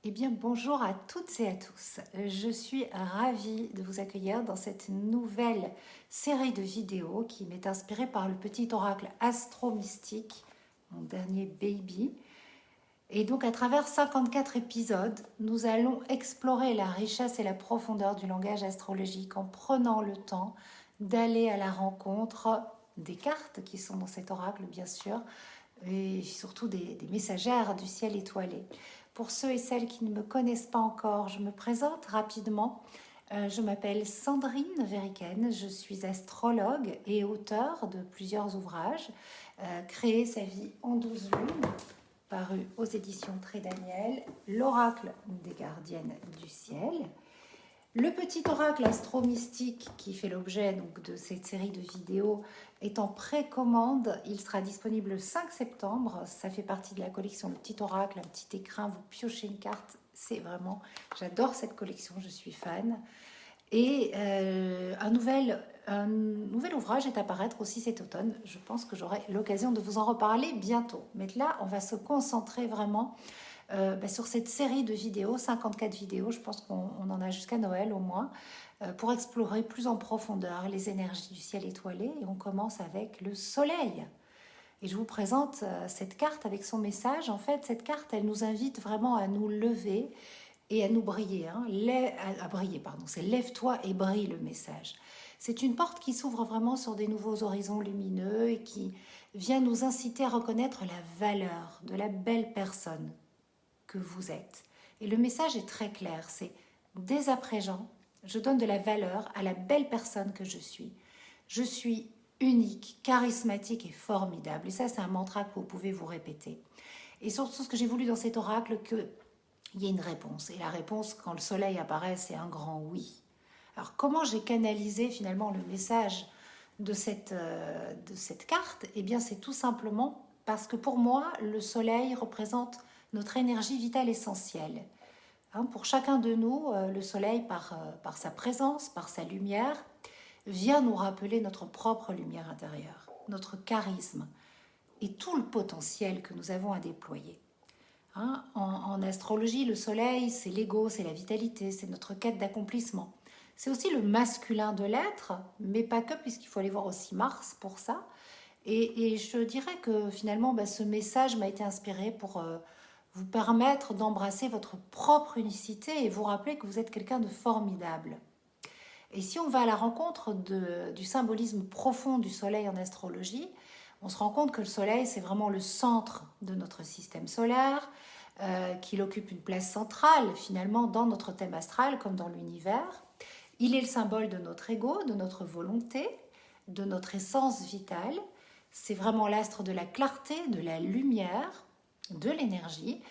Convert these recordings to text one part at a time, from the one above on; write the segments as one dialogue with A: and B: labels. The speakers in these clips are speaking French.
A: Eh bien, bonjour à toutes et à tous. Je suis ravie de vous accueillir dans cette nouvelle série de vidéos qui m'est inspirée par le petit oracle astro-mystique, mon dernier baby. Et donc, à travers 54 épisodes, nous allons explorer la richesse et la profondeur du langage astrologique en prenant le temps d'aller à la rencontre des cartes qui sont dans cet oracle, bien sûr, et surtout des messagères du ciel étoilé. Pour ceux et celles qui ne me connaissent pas encore, je me présente rapidement. Je m'appelle Sandrine Veriken, je suis astrologue et auteure de plusieurs ouvrages. Créer sa vie en 12 lunes, paru aux éditions Trédaniel, l'oracle des gardiennes du ciel. Le petit oracle astro-mystique qui fait l'objet donc de cette série de vidéos est en précommande. Il sera disponible le 5 septembre. Ça fait partie de la collection Le Petit Oracle, un petit écrin. Vous piochez une carte. C'est vraiment... J'adore cette collection, je suis fan. Et un nouvel ouvrage est à paraître aussi cet automne. Je pense que j'aurai l'occasion de vous en reparler bientôt. Mais là, on va se concentrer vraiment sur cette série de vidéos, 54 vidéos, je pense qu'on en a jusqu'à Noël au moins, pour explorer plus en profondeur les énergies du ciel étoilé. Et on commence avec le soleil. Et je vous présente cette carte avec son message. En fait, cette carte, elle nous invite vraiment à nous lever et à nous briller. À briller, pardon. C'est lève-toi et brille le message. C'est une porte qui s'ouvre vraiment sur des nouveaux horizons lumineux et qui vient nous inciter à reconnaître la valeur de la belle personne que vous êtes. Et le message est très clair, c'est dès à présent, je donne de la valeur à la belle personne que je suis. Je suis unique, charismatique et formidable. Et ça, c'est un mantra que vous pouvez vous répéter. Et surtout, ce que j'ai voulu dans cet oracle, qu'il y ait une réponse. Et la réponse, quand le soleil apparaît, c'est un grand oui. Alors, comment j'ai canalisé finalement le message de cette carte? Eh bien, c'est tout simplement parce que pour moi, le soleil représente notre énergie vitale essentielle. Pour chacun de nous, le soleil, par sa présence, par sa lumière, vient nous rappeler notre propre lumière intérieure, notre charisme et tout le potentiel que nous avons à déployer. En astrologie, le soleil, c'est l'ego, c'est la vitalité, c'est notre quête d'accomplissement. C'est aussi le masculin de l'être, mais pas que, puisqu'il faut aller voir aussi Mars pour ça. Et je dirais que finalement, ce message m'a été inspiré pour vous permettre d'embrasser votre propre unicité et vous rappeler que vous êtes quelqu'un de formidable. Et si on va à la rencontre du symbolisme profond du soleil en astrologie, on se rend compte que le soleil, c'est vraiment le centre de notre système solaire, qu'il occupe une place centrale finalement dans notre thème astral comme dans l'univers. Il est le symbole de notre ego, de notre volonté, de notre essence vitale. C'est vraiment l'astre de la clarté, de la lumière, de l'énergie,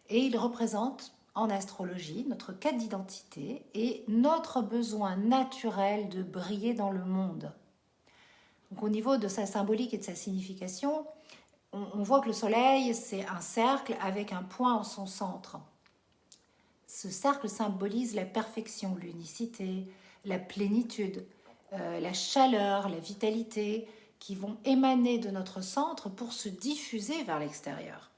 A: et il représente en astrologie notre quête d'identité et notre besoin naturel de briller dans le monde. Donc au niveau de sa symbolique et de sa signification, on voit que le soleil, c'est un cercle avec un point en son centre. Ce cercle symbolise la perfection, l'unicité, la plénitude, la chaleur, la vitalité qui vont émaner de notre centre pour se diffuser vers l'extérieur.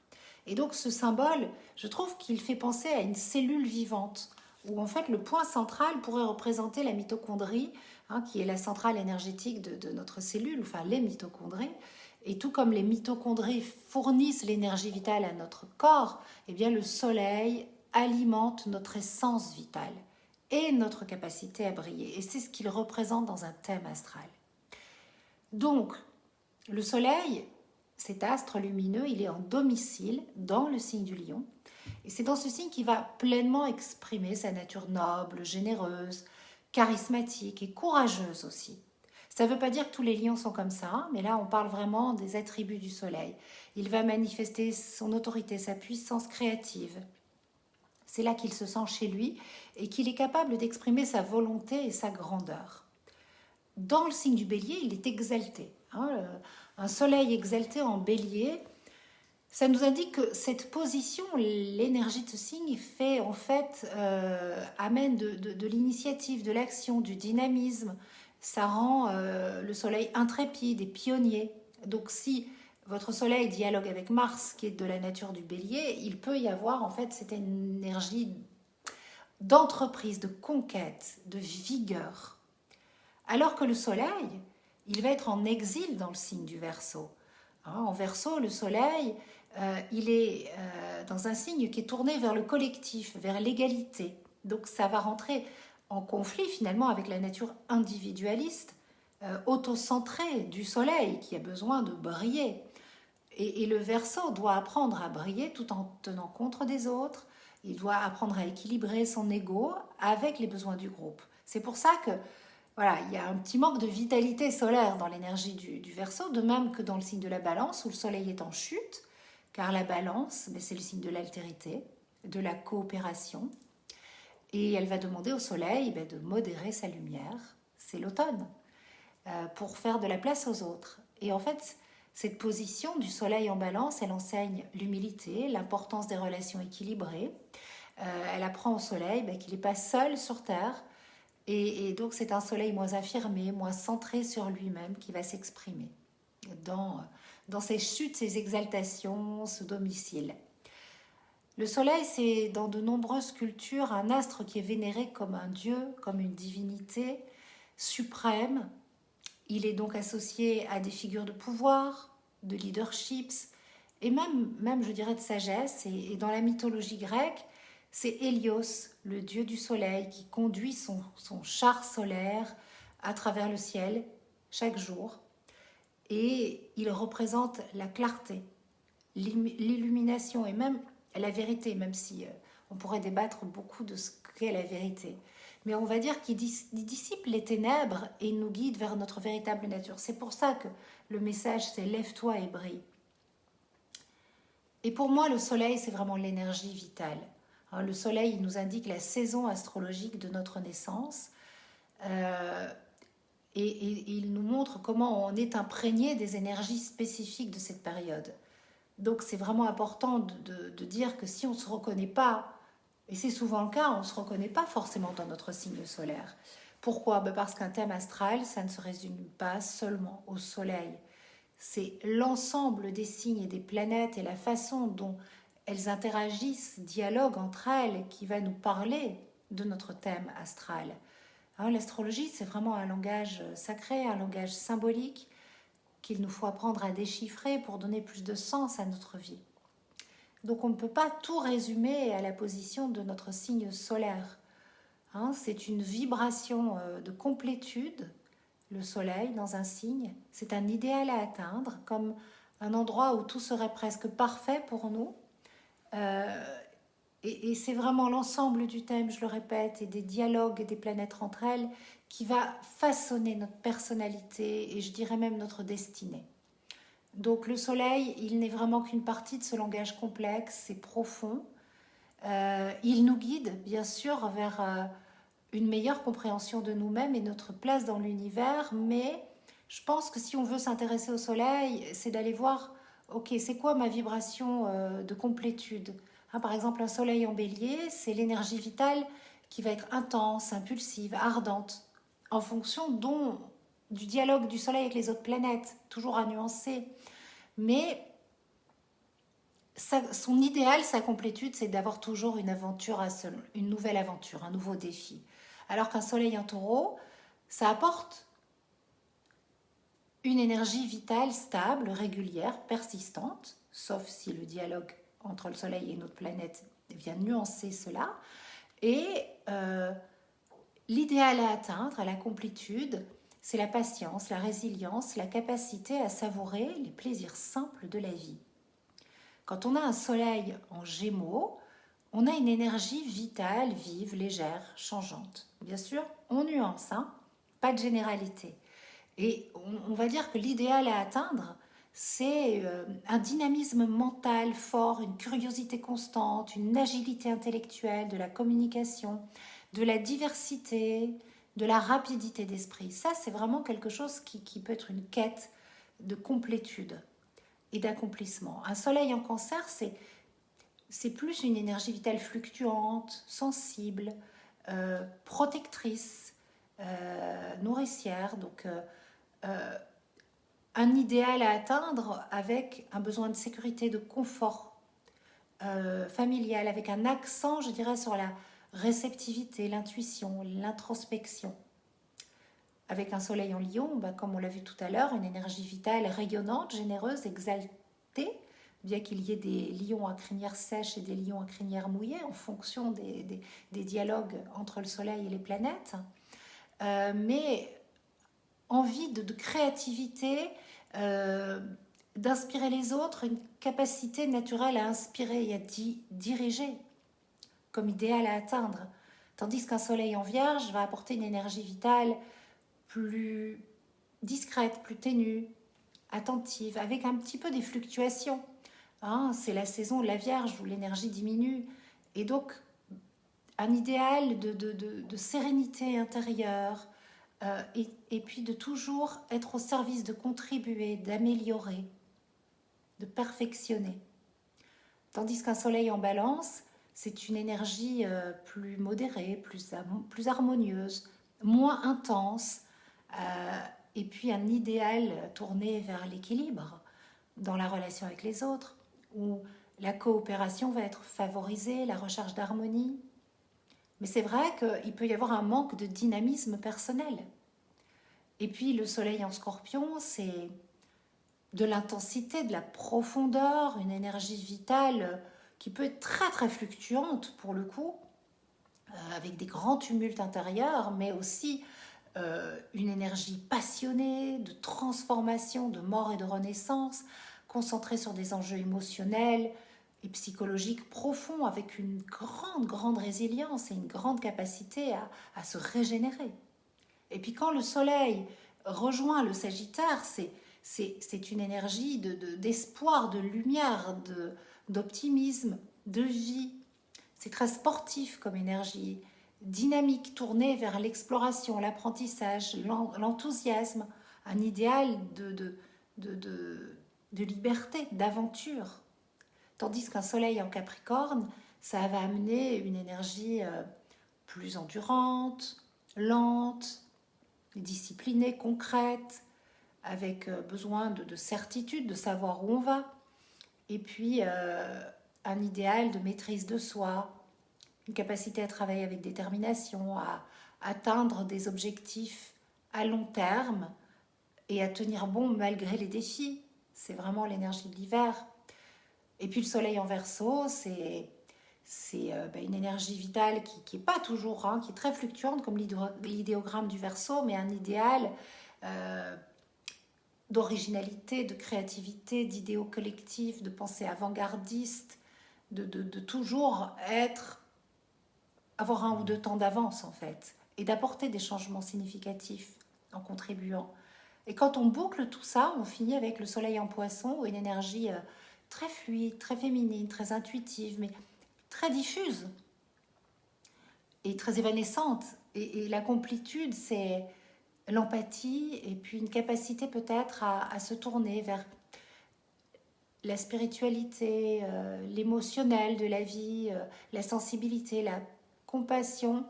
A: Et donc ce symbole, je trouve qu'il fait penser à une cellule vivante, où en fait le point central pourrait représenter la mitochondrie, qui est la centrale énergétique de notre cellule, enfin les mitochondries. Et tout comme les mitochondries fournissent l'énergie vitale à notre corps, eh bien le soleil alimente notre essence vitale et notre capacité à briller. Et c'est ce qu'il représente dans un thème astral. Donc, le soleil, cet astre lumineux, il est en domicile dans le signe du lion. Et c'est dans ce signe qu'il va pleinement exprimer sa nature noble, généreuse, charismatique et courageuse aussi. Ça ne veut pas dire que tous les lions sont comme ça, mais là on parle vraiment des attributs du soleil. Il va manifester son autorité, sa puissance créative. C'est là qu'il se sent chez lui et qu'il est capable d'exprimer sa volonté et sa grandeur. Dans le signe du bélier, il est exalté. Un soleil exalté en bélier, ça nous indique que cette position, l'énergie de ce signe, fait en fait, amène de l'initiative, de l'action, du dynamisme. Ça rend le soleil intrépide et pionnier. Donc si votre soleil dialogue avec Mars, qui est de la nature du bélier, il peut y avoir en fait cette énergie d'entreprise, de conquête, de vigueur. Alors que le soleil, il va être en exil dans le signe du Verseau. En Verseau, le soleil, il est dans un signe qui est tourné vers le collectif, vers l'égalité. Donc ça va rentrer en conflit finalement avec la nature individualiste, autocentrée du soleil, qui a besoin de briller. Et le Verseau doit apprendre à briller tout en tenant compte des autres. Il doit apprendre à équilibrer son ego avec les besoins du groupe. C'est pour ça que voilà, il y a un petit manque de vitalité solaire dans l'énergie du Verseau, de même que dans le signe de la Balance où le soleil est en chute, car la Balance, c'est le signe de l'altérité, de la coopération, et elle va demander au soleil de modérer sa lumière. C'est l'automne, pour faire de la place aux autres. Et en fait, cette position du soleil en Balance, elle enseigne l'humilité, l'importance des relations équilibrées. Elle apprend au soleil qu'il n'est pas seul sur Terre, et donc c'est un soleil moins affirmé, moins centré sur lui-même qui va s'exprimer dans ses chutes, ses exaltations, ce domicile. Le soleil, c'est dans de nombreuses cultures un astre qui est vénéré comme un dieu, comme une divinité suprême. Il est donc associé à des figures de pouvoir, de leaderships, et même je dirais, de sagesse. Et dans la mythologie grecque, c'est Hélios, le dieu du soleil, qui conduit son char solaire à travers le ciel chaque jour. Et il représente la clarté, l'illumination et même la vérité, même si on pourrait débattre beaucoup de ce qu'est la vérité. Mais on va dire qu'il dissipe les ténèbres et nous guide vers notre véritable nature. C'est pour ça que le message, c'est « lève-toi et brille ». Et pour moi, le soleil, c'est vraiment l'énergie vitale. Le soleil, il nous indique la saison astrologique de notre naissance. Et il nous montre comment on est imprégné des énergies spécifiques de cette période. Donc c'est vraiment important de dire que si on ne se reconnaît pas, et c'est souvent le cas, on ne se reconnaît pas forcément dans notre signe solaire. Pourquoi ? Parce qu'un thème astral, ça ne se résume pas seulement au soleil. C'est l'ensemble des signes et des planètes et la façon dont elles interagissent, dialoguent entre elles, qui va nous parler de notre thème astral. L'astrologie, c'est vraiment un langage sacré, un langage symbolique qu'il nous faut apprendre à déchiffrer pour donner plus de sens à notre vie. Donc on ne peut pas tout résumer à la position de notre signe solaire. C'est une vibration de complétude, le soleil dans un signe. C'est un idéal à atteindre, comme un endroit où tout serait presque parfait pour nous. Et c'est vraiment l'ensemble du thème, je le répète, et des dialogues et des planètes entre elles qui va façonner notre personnalité et je dirais même notre destinée. Donc le soleil, il n'est vraiment qu'une partie de ce langage complexe et profond. Il nous guide bien sûr vers une meilleure compréhension de nous-mêmes et notre place dans l'univers, mais je pense que si on veut s'intéresser au soleil, c'est d'aller voir, ok, c'est quoi ma vibration de complétude ? Par exemple, un soleil en bélier, c'est l'énergie vitale qui va être intense, impulsive, ardente, en fonction du dialogue du soleil avec les autres planètes, toujours à nuancer. Mais son idéal, sa complétude, c'est d'avoir toujours une aventure, une nouvelle aventure, un nouveau défi. Alors qu'un soleil en taureau, ça apporte une énergie vitale stable, régulière, persistante, sauf si le dialogue entre le soleil et une autre planète vient nuancer cela. Et l'idéal à atteindre, à la complétude, c'est la patience, la résilience, la capacité à savourer les plaisirs simples de la vie. Quand on a un soleil en Gémeaux, on a une énergie vitale, vive, légère, changeante. Bien sûr, on nuance, pas de généralité. Et on va dire que l'idéal à atteindre, c'est un dynamisme mental fort, une curiosité constante, une agilité intellectuelle, de la communication, de la diversité, de la rapidité d'esprit. Ça, c'est vraiment quelque chose qui peut être une quête de complétude et d'accomplissement. Un soleil en Cancer, c'est plus une énergie vitale fluctuante, sensible, protectrice, nourricière, donc un idéal à atteindre avec un besoin de sécurité, de confort familial, avec un accent, je dirais, sur la réceptivité, l'intuition, l'introspection. Avec un soleil en lion, bah, comme on l'a vu tout à l'heure, une énergie vitale rayonnante, généreuse, exaltée, bien qu'il y ait des lions à crinière sèche et des lions à crinière mouillée en fonction des dialogues entre le soleil et les planètes. Mais envie de créativité, d'inspirer les autres, une capacité naturelle à inspirer et à diriger comme idéal à atteindre. Tandis qu'un soleil en vierge va apporter une énergie vitale plus discrète, plus ténue, attentive, avec un petit peu des fluctuations. Hein, c'est la saison de la Vierge où l'énergie diminue. Et donc, un idéal de sérénité intérieure, et puis de toujours être au service de contribuer, d'améliorer, de perfectionner. Tandis qu'un soleil en balance, c'est une énergie plus modérée, plus harmonieuse, moins intense, et puis un idéal tourné vers l'équilibre dans la relation avec les autres, où la coopération va être favorisée, la recherche d'harmonie. Mais c'est vrai qu'il peut y avoir un manque de dynamisme personnel. Et puis le soleil en scorpion, c'est de l'intensité, de la profondeur, une énergie vitale qui peut être très très fluctuante pour le coup, avec des grands tumultes intérieurs, mais aussi une énergie passionnée, de transformation, de mort et de renaissance, concentrée sur des enjeux émotionnels et psychologiques profonds, avec une grande résilience et une grande capacité à se régénérer. Et puis quand le soleil rejoint le Sagittaire, c'est une énergie d'espoir, de lumière, d'optimisme, de vie. C'est très sportif comme énergie, dynamique, tournée vers l'exploration, l'apprentissage, l'enthousiasme, un idéal de liberté, d'aventure. Tandis qu'un soleil en Capricorne, ça va amener une énergie plus endurante, lente, disciplinée, concrète, avec besoin de certitude, de savoir où on va. Et puis, un idéal de maîtrise de soi, une capacité à travailler avec détermination, à atteindre des objectifs à long terme et à tenir bon malgré les défis. C'est vraiment l'énergie de l'hiver. Et puis le soleil en Verseau, c'est une énergie vitale qui n'est pas toujours, hein, qui est très fluctuante comme l'idéogramme du Verseau, mais un idéal d'originalité, de créativité, d'idéaux collectifs, de pensée avant-gardiste, de toujours avoir un ou deux temps d'avance en fait, et d'apporter des changements significatifs en contribuant. Et quand on boucle tout ça, on finit avec le soleil en Poisson, ou une énergie très fluide, très féminine, très intuitive, mais très diffuse et très évanescente. Et la complétude, c'est l'empathie et puis une capacité peut-être à se tourner vers la spiritualité, l'émotionnel de la vie, la sensibilité, la compassion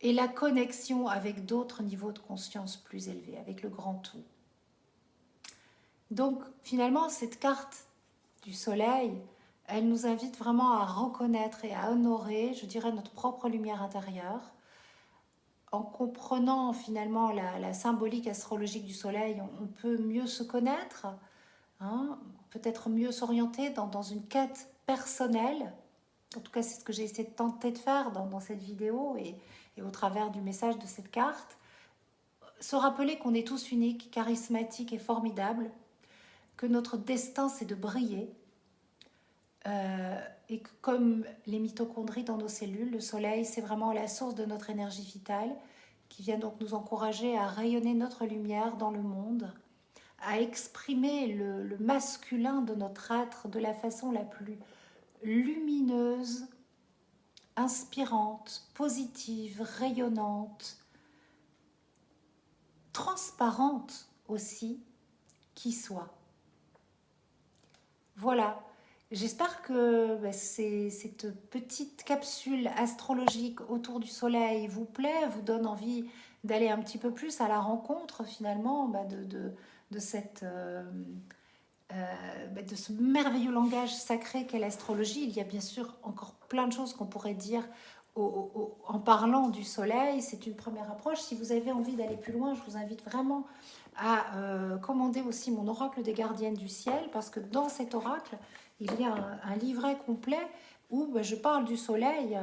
A: et la connexion avec d'autres niveaux de conscience plus élevés, avec le grand tout. Donc finalement, cette carte du soleil, elle nous invite vraiment à reconnaître et à honorer, je dirais, notre propre lumière intérieure. En comprenant finalement la symbolique astrologique du soleil, on peut mieux se connaître, hein, peut-être mieux s'orienter dans une quête personnelle. En tout cas, c'est ce que j'ai essayé de tenter de faire dans cette vidéo et au travers du message de cette carte. Se rappeler qu'on est tous uniques, charismatiques et formidables, que notre destin c'est de briller, et que comme les mitochondries dans nos cellules, le soleil c'est vraiment la source de notre énergie vitale qui vient donc nous encourager à rayonner notre lumière dans le monde, à exprimer le masculin de notre être de la façon la plus lumineuse, inspirante, positive, rayonnante, transparente aussi, qui soit. Voilà, j'espère que cette petite capsule astrologique autour du soleil vous plaît, vous donne envie d'aller un petit peu plus à la rencontre finalement de de ce merveilleux langage sacré qu'est l'astrologie. Il y a bien sûr encore plein de choses qu'on pourrait dire en parlant du soleil. C'est une première approche. Si vous avez envie d'aller plus loin, je vous invite vraiment à commander aussi mon oracle des gardiennes du ciel, parce que dans cet oracle, il y a un livret complet où je parle du soleil.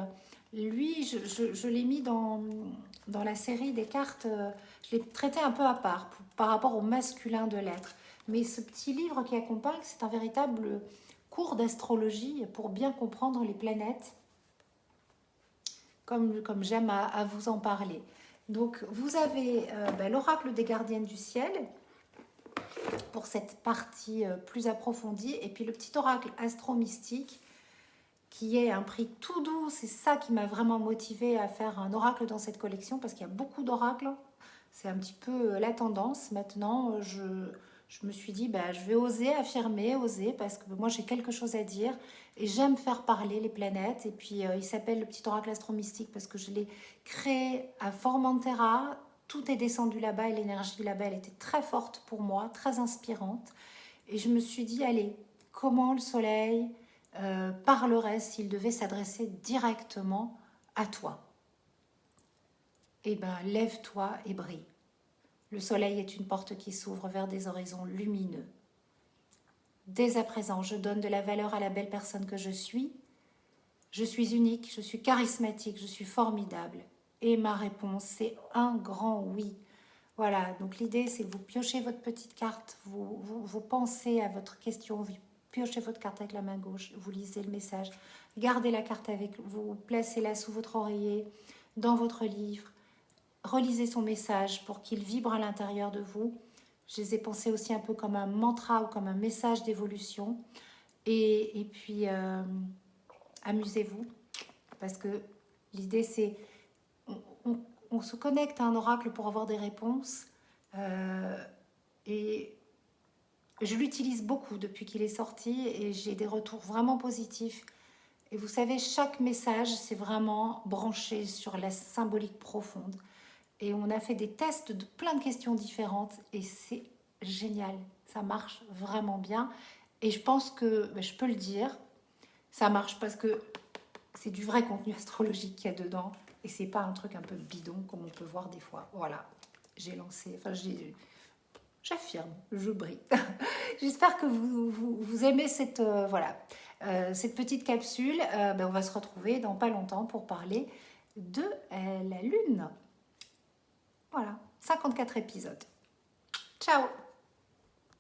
A: Lui, je l'ai mis dans la série des cartes, je l'ai traité un peu à part par rapport au masculin de l'être. Mais ce petit livre qui accompagne, c'est un véritable cours d'astrologie pour bien comprendre les planètes, comme j'aime à vous en parler. Donc, vous avez l'oracle des gardiennes du ciel pour cette partie plus approfondie, et puis le petit oracle astro-mystique qui est un prix tout doux. C'est ça qui m'a vraiment motivée à faire un oracle dans cette collection, parce qu'il y a beaucoup d'oracles. C'est un petit peu la tendance. Maintenant, je me suis dit, je vais oser affirmer, parce que moi j'ai quelque chose à dire et j'aime faire parler les planètes. Et puis il s'appelle le petit oracle astro-mystique parce que je l'ai créé à Formentera. Tout est descendu là-bas et l'énergie là-bas, elle était très forte pour moi, très inspirante. Et je me suis dit, allez, comment le soleil parlerait s'il devait s'adresser directement à toi? Eh bien, lève-toi et brille. Le soleil est une porte qui s'ouvre vers des horizons lumineux. Dès à présent, je donne de la valeur à la belle personne que je suis. Je suis unique, je suis charismatique, je suis formidable. Et ma réponse, c'est un grand oui. Voilà, donc l'idée, c'est que vous piochez votre petite carte, vous pensez à votre question, vous piochez votre carte avec la main gauche, vous lisez le message, gardez la carte avec vous, placez-la sous votre oreiller, dans votre livre, relisez son message pour qu'il vibre à l'intérieur de vous. Je les ai pensés aussi un peu comme un mantra ou comme un message d'évolution. Et puis, amusez-vous, parce que l'idée, c'est on se connecte à un oracle pour avoir des réponses. Et je l'utilise beaucoup depuis qu'il est sorti et j'ai des retours vraiment positifs. Et vous savez, chaque message, c'est vraiment branché sur la symbolique profonde. Et on a fait des tests de plein de questions différentes et c'est génial. Ça marche vraiment bien. Et je pense que, je peux le dire, ça marche parce que c'est du vrai contenu astrologique qu'il y a dedans. Et c'est pas un truc un peu bidon comme on peut voir des fois. Voilà, j'ai lancé, j'affirme, je brille. J'espère que vous aimez cette, cette petite capsule. On va se retrouver dans pas longtemps pour parler de la Lune. Voilà, 54 épisodes. Ciao!